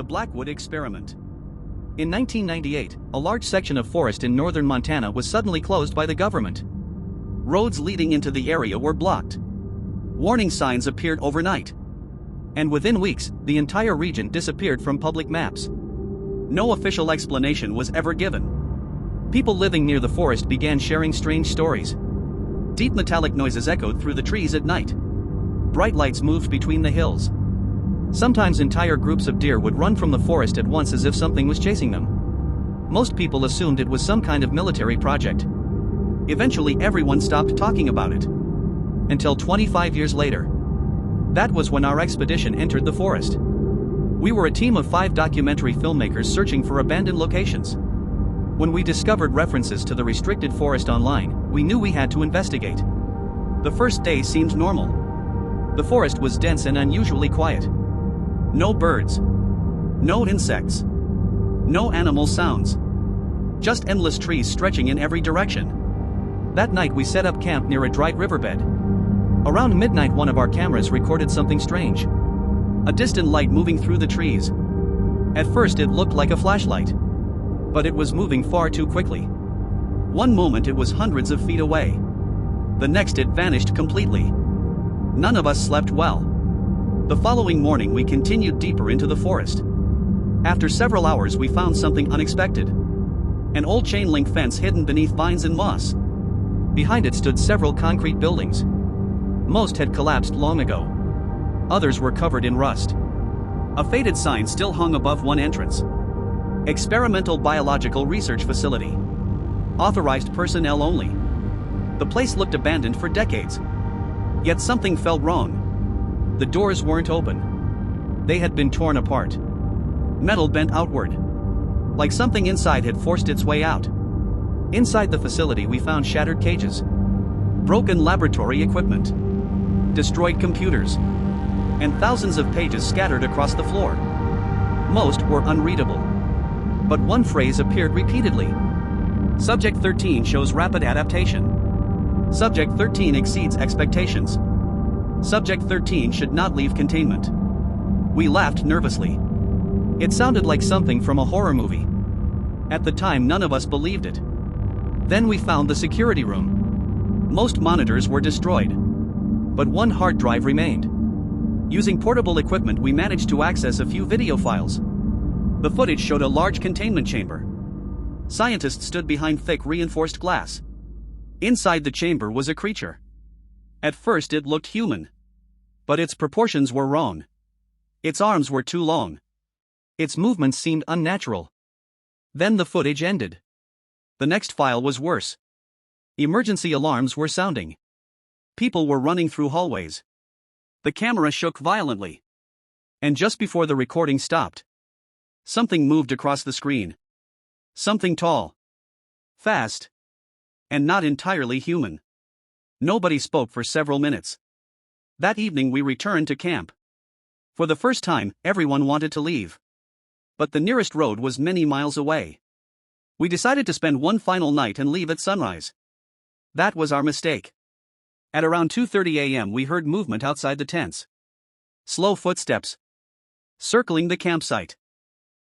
The Blackwood Experiment. In 1998, a large section of forest in northern Montana was suddenly closed by the government. Roads leading into the area were blocked. Warning signs appeared overnight. And within weeks, the entire region disappeared from public maps. No official explanation was ever given. People living near the forest began sharing strange stories. Deep metallic noises echoed through the trees at night. Bright lights moved between the hills. Sometimes entire groups of deer would run from the forest at once as if something was chasing them. Most people assumed it was some kind of military project. Eventually everyone stopped talking about it. Until 25 years later. That was when our expedition entered the forest. We were a team of 5 documentary filmmakers searching for abandoned locations. When we discovered references to the restricted forest online, we knew we had to investigate. The first day seemed normal. The forest was dense and unusually quiet. No birds. No insects. No animal sounds. Just endless trees stretching in every direction. That night we set up camp near a dried riverbed. Around midnight one of our cameras recorded something strange. A distant light moving through the trees. At first it looked like a flashlight. But it was moving far too quickly. One moment it was hundreds of feet away. The next it vanished completely. None of us slept well. The following morning we continued deeper into the forest. After several hours we found something unexpected. An old chain link fence hidden beneath vines and moss. Behind it stood several concrete buildings. Most had collapsed long ago. Others were covered in rust. A faded sign still hung above one entrance. Experimental Biological Research Facility. Authorized personnel only. The place looked abandoned for decades. Yet something felt wrong. The doors weren't open. They had been torn apart. Metal bent outward. Like something inside had forced its way out. Inside the facility we found shattered cages. Broken laboratory equipment. Destroyed computers. And thousands of pages scattered across the floor. Most were unreadable. But one phrase appeared repeatedly. Subject 13 shows rapid adaptation. Subject 13 exceeds expectations. Subject 13 should not leave containment. We laughed nervously. It sounded like something from a horror movie. At the time none of us believed it. Then we found the security room. Most monitors were destroyed. But one hard drive remained. Using portable equipment we managed to access a few video files. The footage showed a large containment chamber. Scientists stood behind thick reinforced glass. Inside the chamber was a creature. At first it looked human. But its proportions were wrong. Its arms were too long. Its movements seemed unnatural. Then the footage ended. The next file was worse. Emergency alarms were sounding. People were running through hallways. The camera shook violently. And just before the recording stopped, something moved across the screen. Something tall. Fast. And not entirely human. Nobody spoke for several minutes. That evening we returned to camp. For the first time, everyone wanted to leave. But the nearest road was many miles away. We decided to spend one final night and leave at sunrise. That was our mistake. At around 2:30 a.m. we heard movement outside the tents. Slow footsteps. Circling the campsite.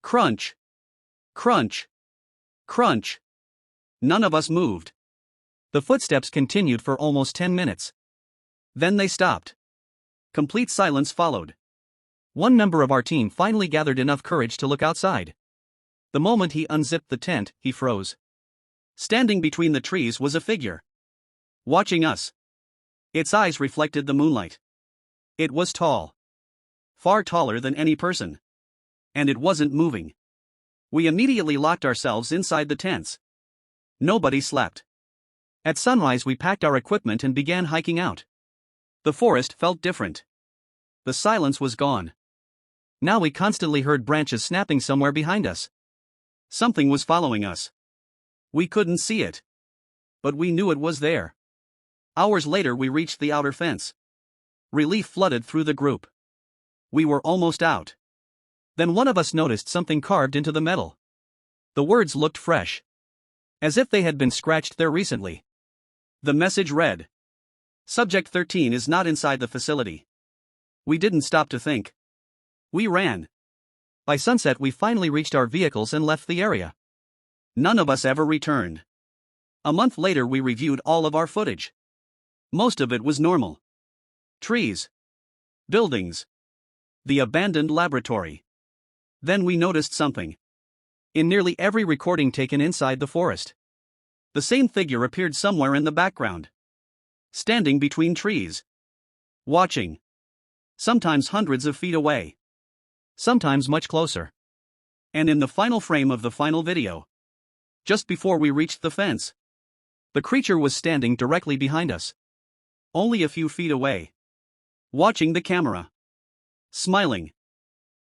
Crunch. Crunch. Crunch. None of us moved. The footsteps continued for almost 10 minutes. Then they stopped. Complete silence followed. One member of our team finally gathered enough courage to look outside. The moment he unzipped the tent, he froze. Standing between the trees was a figure. Watching us. Its eyes reflected the moonlight. It was tall. Far taller than any person. And it wasn't moving. We immediately locked ourselves inside the tents. Nobody slept. At sunrise we packed our equipment and began hiking out. The forest felt different. The silence was gone. Now we constantly heard branches snapping somewhere behind us. Something was following us. We couldn't see it. But we knew it was there. Hours later we reached the outer fence. Relief flooded through the group. We were almost out. Then one of us noticed something carved into the metal. The words looked fresh. As if they had been scratched there recently. The message read: Subject 13 is not inside the facility. We didn't stop to think. We ran. By sunset, we finally reached our vehicles and left the area. None of us ever returned. A month later, we reviewed all of our footage. Most of it was normal. Trees, buildings, the abandoned laboratory. Then we noticed something. In nearly every recording taken inside the forest, the same figure appeared somewhere in the background, standing between trees, watching. Sometimes hundreds of feet away, sometimes much closer. And in the final frame of the final video, just before we reached the fence, the creature was standing directly behind us, only a few feet away, watching the camera, smiling.